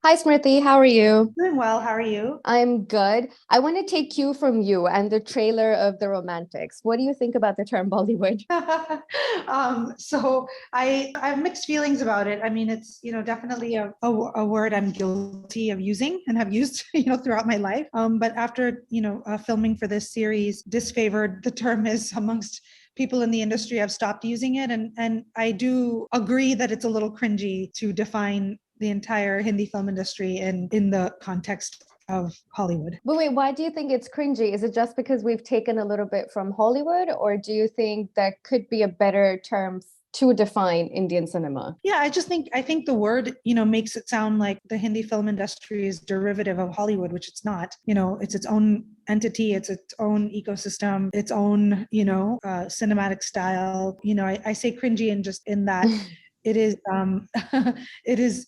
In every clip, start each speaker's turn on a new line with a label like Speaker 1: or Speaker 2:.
Speaker 1: Hi Smriti, how are you?
Speaker 2: Doing well. How are you?
Speaker 1: I'm good. I want to take cue from you and the trailer of The Romantics. What do you think about the term Bollywood?
Speaker 2: So I have mixed feelings about it. I mean, it's definitely a word I'm guilty of using and have used throughout my life. But after filming for this series, disfavored the term is amongst people in the industry. I've stopped using it, and I do agree that it's a little cringy to define the entire Hindi film industry in the context of Hollywood.
Speaker 1: But wait, why do you think it's cringy? Is it just because we've taken a little bit from Hollywood, or do you think there could be a better term to define Indian cinema?
Speaker 2: Yeah, I think the word, makes it sound like the Hindi film industry is derivative of Hollywood, which it's not. It's its own entity, it's its own ecosystem, its own, cinematic style. I say cringy and just in that it is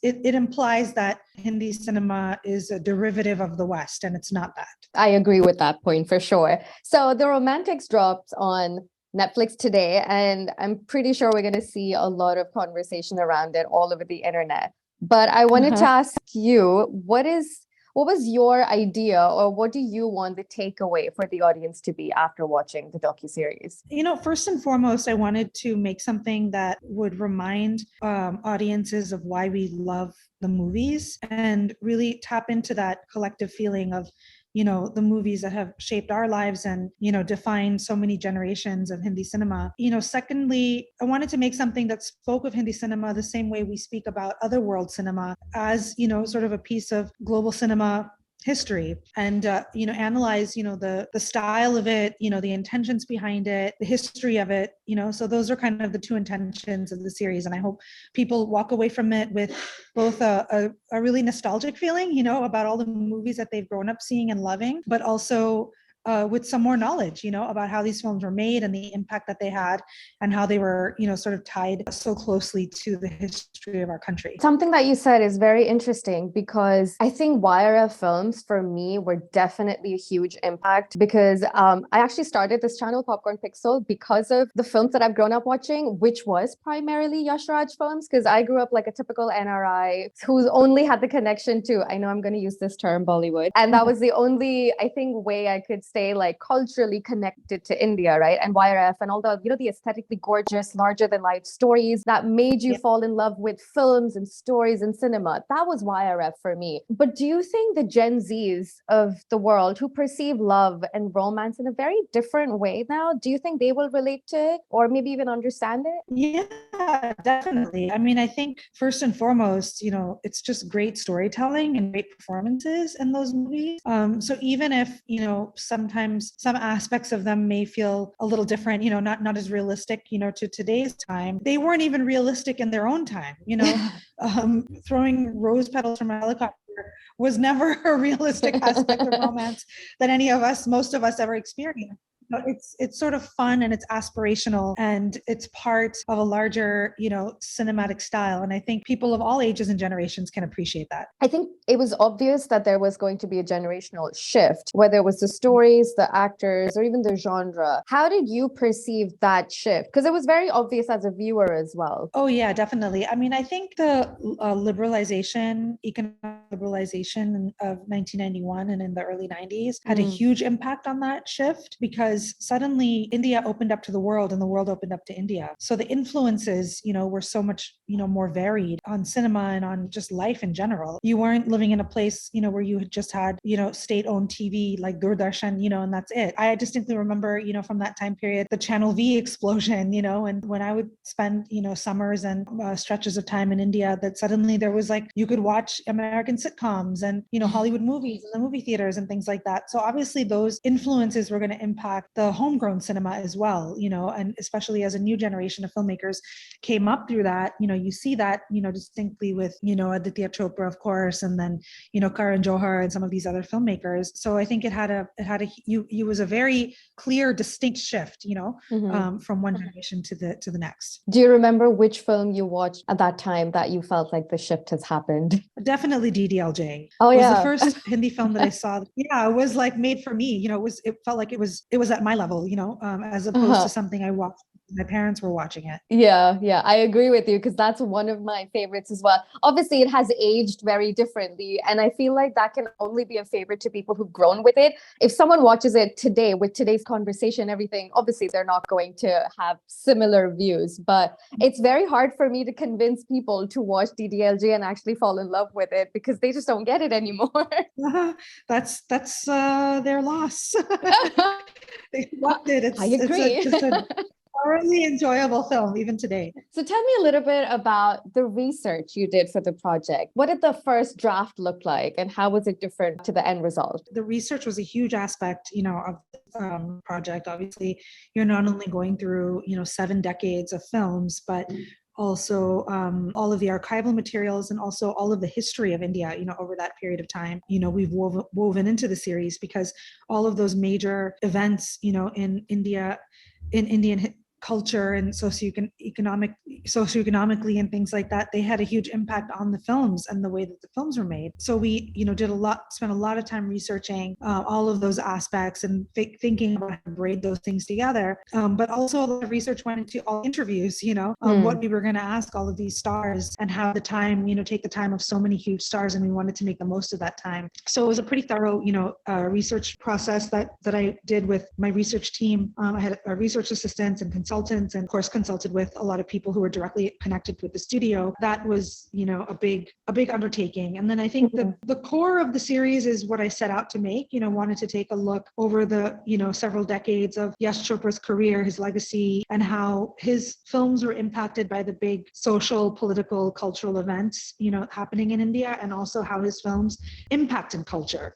Speaker 2: it implies that Hindi cinema is a derivative of the West, and it's not that.
Speaker 1: I agree with that point for sure. So The Romantics dropped on Netflix today, and I'm pretty sure we're going to see a lot of conversation around it all over the internet. But I wanted to
Speaker 2: Uh-huh.
Speaker 1: ask you, what was your idea, or what do you want the takeaway for the audience to be after watching the docu-series?
Speaker 2: First and foremost, I wanted to make something that would remind audiences of why we love the movies and really tap into that collective feeling of, the movies that have shaped our lives and, defined so many generations of Hindi cinema. Secondly, I wanted to make something that spoke of Hindi cinema the same way we speak about other world cinema as, sort of a piece of global cinema history and analyze the style of it, the intentions behind it, the history of it. So those are kind of the two intentions of the series, and I hope people walk away from it with both a really nostalgic feeling, about all the movies that they've grown up seeing and loving, but also with some more knowledge, about how these films were made and the impact that they had and how they were, sort of tied so closely to the history of our country.
Speaker 1: Something that you said is very interesting because I think YRF films for me were definitely a huge impact because I actually started this channel, Popcorn Pixel, because of the films that I've grown up watching, which was primarily Yash Raj films. Because I grew up like a typical NRI who's only had the connection to, I know I'm going to use this term, Bollywood. And that was the only, I think, way I could stay like culturally connected to India, right? And YRF and all the, the aesthetically gorgeous, larger than life stories that made you
Speaker 2: Yeah.
Speaker 1: fall in love with films and stories and cinema. That was YRF for me. But do you think the Gen Zs of the world who perceive love and romance in a very different way now, do you think they will relate to it or maybe even understand it?
Speaker 2: Yeah, definitely. I mean, I think first and foremost, it's just great storytelling and great performances in those movies. So even if, sometimes some aspects of them may feel a little different, not as realistic, to today's time, they weren't even realistic in their own time, throwing rose petals from a helicopter was never a realistic aspect of romance that most of us ever experienced. It's sort of fun and it's aspirational and it's part of a larger, cinematic style. And I think people of all ages and generations can appreciate that.
Speaker 1: I think it was obvious that there was going to be a generational shift, whether it was the stories, the actors, or even the genre. How did you perceive that shift? Because it was very obvious as a viewer as well.
Speaker 2: Oh yeah, definitely. I mean, I think the economic liberalization of 1991 and in the early 90s had a
Speaker 1: Mm.
Speaker 2: huge impact on that shift because suddenly India opened up to the world and the world opened up to India. So the influences, were so much, more varied on cinema and on just life in general. You weren't living in a place, where you had just had, state-owned TV like Doordarshan, and that's it. I distinctly remember, from that time period, the Channel V explosion, and when I would spend, summers and stretches of time in India, that suddenly there was like, you could watch American sitcoms and, Hollywood movies in the movie theaters and things like that. So obviously those influences were going to impact the homegrown cinema as well, and especially as a new generation of filmmakers came up through that, you see that, distinctly with, Aditya Chopra, of course, and then, Karan Johar and some of these other filmmakers. So I think it was a very clear, distinct shift,
Speaker 1: Mhm.
Speaker 2: from one generation to the next.
Speaker 1: Do you remember which film you watched at that time that you felt like the shift has happened?
Speaker 2: Definitely DDLJ
Speaker 1: Oh,
Speaker 2: was the
Speaker 1: yeah.
Speaker 2: first Hindi film that I saw. Yeah, it was like made for me. It felt like it was at my level, as opposed to
Speaker 1: Uh-huh.
Speaker 2: something I watched My parents were watching it.
Speaker 1: Yeah, I agree with you because that's one of my favorites as well. Obviously, it has aged very differently, and I feel like that can only be a favorite to people who've grown with it. If someone watches it today with today's conversation, everything, obviously they're not going to have similar views, but it's very hard for me to convince people to watch DDLJ and actually fall in love with it because they just don't get it anymore.
Speaker 2: That's their loss. They loved it.
Speaker 1: I
Speaker 2: It's
Speaker 1: agree.
Speaker 2: just a thoroughly enjoyable film, even today.
Speaker 1: So tell me a little bit about the research you did for the project. What did the first draft look like and how was it different to the end result?
Speaker 2: The research was a huge aspect, of the project. Obviously, you're not only going through, 7 decades of films, but also all of the archival materials and also all of the history of India, over that period of time, we've woven into the series because all of those major events, in India, in Indian culture and socioeconomically and things like that, they had a huge impact on the films and the way that the films were made. So we, spent a lot of time researching all of those aspects and thinking about how to braid those things together. But also a lot of research went into all interviews, what we were going to ask all of these stars and how the time, take the time of so many huge stars, and we wanted to make the most of that time. So it was a pretty thorough, research process that I did with my research team. I had research assistants and consultants, and of course consulted with a lot of people who were directly connected with the studio. That was, a big undertaking. And then I think the core of the series is what I set out to make, wanted to take a look over the, several decades of Yash Chopra's career, his legacy, and how his films were impacted by the big social, political, cultural events, happening in India, and also how his films impacted culture.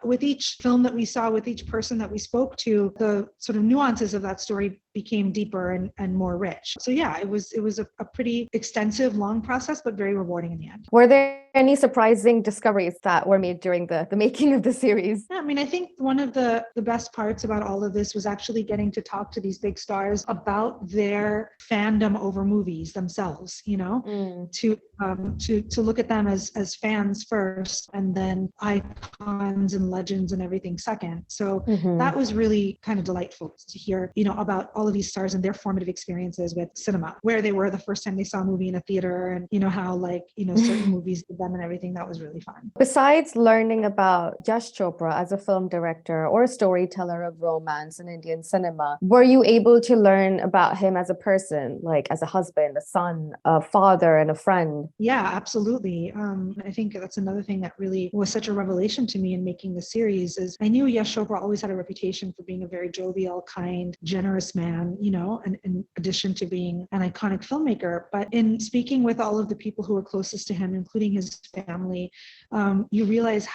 Speaker 2: With each film that we saw, with each person that we spoke to, the sort of nuances of that story became deeper and more rich. So yeah, it was a pretty extensive, long process, but very rewarding in the end.
Speaker 1: Were there any surprising discoveries that were made during the making of the series?
Speaker 2: Yeah, I think one of the best parts about all of this was actually getting to talk to these big stars about their fandom over movies themselves, to look at them as fans first, and then icons and legends and everything second. So that was really kind of delightful to hear, about all of these stars and their formative experiences with cinema, where they were the first time they saw a movie in a theater, and how certain movies did them and everything. That was really fun.
Speaker 1: Besides learning about Yash Chopra as a film director or a storyteller of romance in Indian cinema, were you able to learn about him as a person, like as a husband, a son, a father, and a friend?
Speaker 2: Yeah, absolutely. I think that's another thing that really was such a revelation to me in making the series. Is I knew Yash Chopra always had a reputation for being a very jovial, kind, generous man, and in addition to being an iconic filmmaker. But in speaking with all of the people who were closest to him, including his family, you realize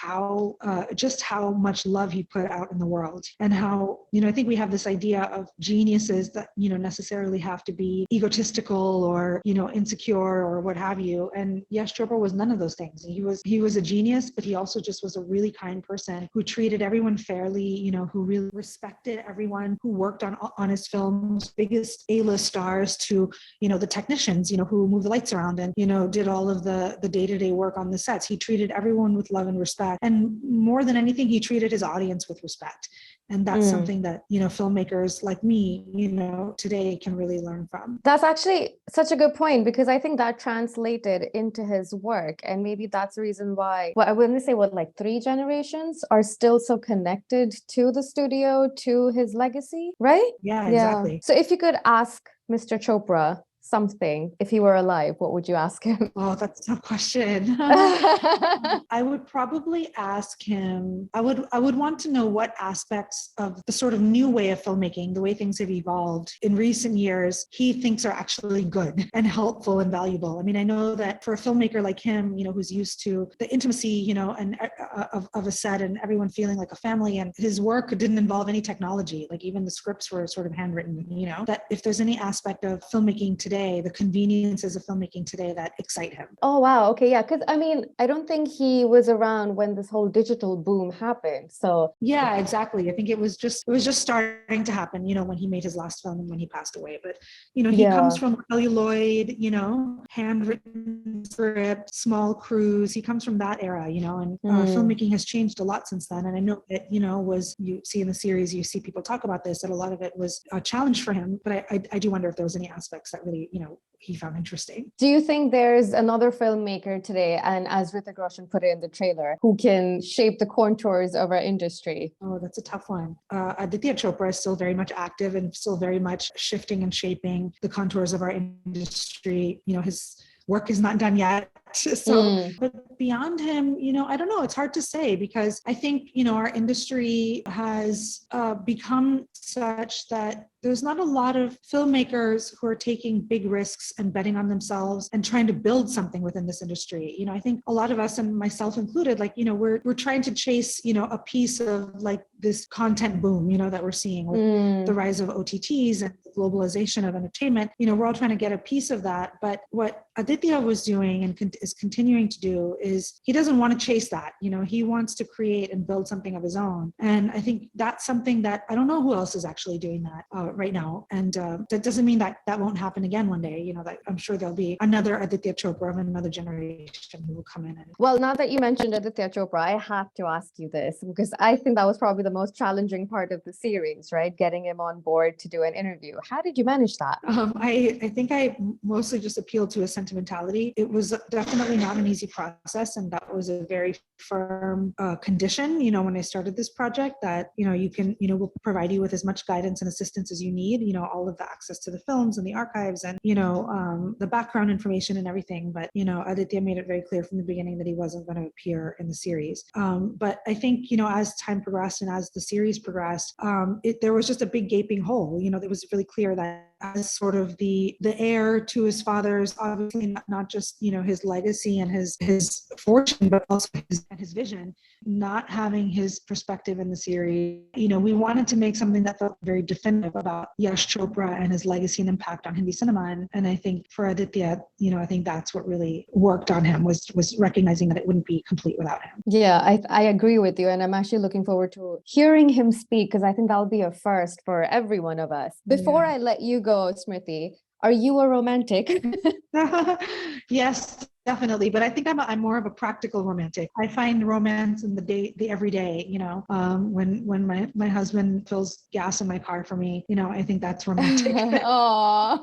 Speaker 2: just how much love he put out in the world, and how, I think we have this idea of geniuses that, necessarily have to be egotistical or, insecure or what have you. And Yash Chopra was none of those things. He was a genius, but he also just was a really kind person who treated everyone fairly, who really respected everyone who worked on his films, biggest A-list stars to, the technicians, who moved the lights around and, did all of the day-to-day work on the sets. He treated everyone with love and respect. And more than anything, he treated his audience with respect. And that's something that, filmmakers like me, today can really learn from.
Speaker 1: That's actually such a good point, because I think that translated into his work. And maybe that's the reason why, I wouldn't say like 3 generations are still so connected to the studio, to his legacy, right?
Speaker 2: Yeah, exactly.
Speaker 1: So if you could ask Mr. Chopra something, if he were alive, what would you ask him?
Speaker 2: Oh, that's a tough question. I would probably ask him, I would want to know what aspects of the sort of new way of filmmaking, the way things have evolved in recent years, he thinks are actually good and helpful and valuable. I know that for a filmmaker like him, who's used to the intimacy, and of a set and everyone feeling like a family, and his work didn't involve any technology, like even the scripts were sort of handwritten, that if there's any aspect of filmmaking today today, the conveniences of filmmaking today that excite him.
Speaker 1: Oh, wow. Okay. Yeah. Because I mean, I don't think he was around when this whole digital boom happened. So,
Speaker 2: Yeah, exactly. I think it was just starting to happen, when he made his last film and when he passed away. But, he comes
Speaker 1: yeah.
Speaker 2: from celluloid, handwritten script, small crews. He comes from that era, and
Speaker 1: Mm.
Speaker 2: filmmaking has changed a lot since then. And I know that, was, you see in the series, you see people talk about this, that a lot of it was a challenge for him. But I do wonder if there was any aspects that really, he found interesting.
Speaker 1: Do you think there's another filmmaker today, and as Hrithik Roshan put it in the trailer, who can shape the contours of our industry?
Speaker 2: Oh, that's a tough one. Aditya Chopra is still very much active and still very much shifting and shaping the contours of our industry. His work is not done yet. So,
Speaker 1: Mm.
Speaker 2: but beyond him, I don't know. It's hard to say because I think, our industry has become such that there's not a lot of filmmakers who are taking big risks and betting on themselves and trying to build something within this industry. I think a lot of us, and myself included, we're trying to chase, a piece of this content boom, that we're seeing with the rise of OTTs and the globalization of entertainment. We're all trying to get a piece of that. But what Aditya was doing and is continuing to do is he doesn't want to chase that. He wants to create and build something of his own. And I think that's something that I don't know who else is actually doing that right now. And that doesn't mean that that won't happen again one day. That I'm sure there'll be another Aditya Chopra of another generation who will come in.
Speaker 1: Well, now that you mentioned Aditya Chopra, I have to ask you this because I think that was probably the most challenging part of the series, right? Getting him on board to do an interview. How did you manage that?
Speaker 2: I think I mostly just appealed to his sentimentality. It was definitely not an easy process, and that was a very firm condition. When I started this project, that you can we'll provide you with as much guidance and assistance as you need. All of the access to the films and the archives, and the background information and everything. But Aditya made it very clear from the beginning that he wasn't going to appear in the series. But I think as time progressed and as the series progressed, there was just a big gaping hole. It was really clear that as sort of the heir to his father's, obviously not just his legacy and his fortune, but also his vision, not having his perspective in the series. We wanted to make something that felt very definitive about Yash Chopra and his legacy and impact on Hindi cinema. And I think for Aditya, I think that's what really worked on him was recognizing that it wouldn't be complete without him.
Speaker 1: Yeah, I agree with you. And I'm actually looking forward to hearing him speak because I think that'll be a first for every one of us. Before I let you go, Smriti, are you a romantic?
Speaker 2: Yes, definitely. But I think I'm more of a practical romantic. I find romance in the everyday, when my husband fills gas in my car for me, I think that's romantic.
Speaker 1: Aww.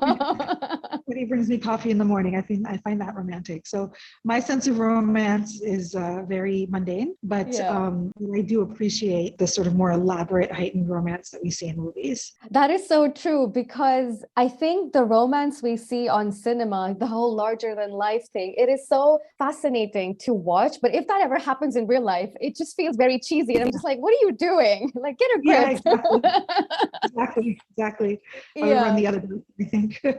Speaker 2: When he brings me coffee in the morning, I find that romantic. So my sense of romance is very mundane, but
Speaker 1: Yeah.
Speaker 2: I do appreciate the sort of more elaborate, heightened romance that we see in movies.
Speaker 1: That is so true because I think the romance we see on cinema, the whole larger than life thing, it is so fascinating to watch. But if that ever happens in real life, it just feels very cheesy. And I'm just like, what are you doing? Like, get a
Speaker 2: Yeah,
Speaker 1: grip.
Speaker 2: exactly. Exactly. I would run
Speaker 1: Yeah.
Speaker 2: the other way, I think.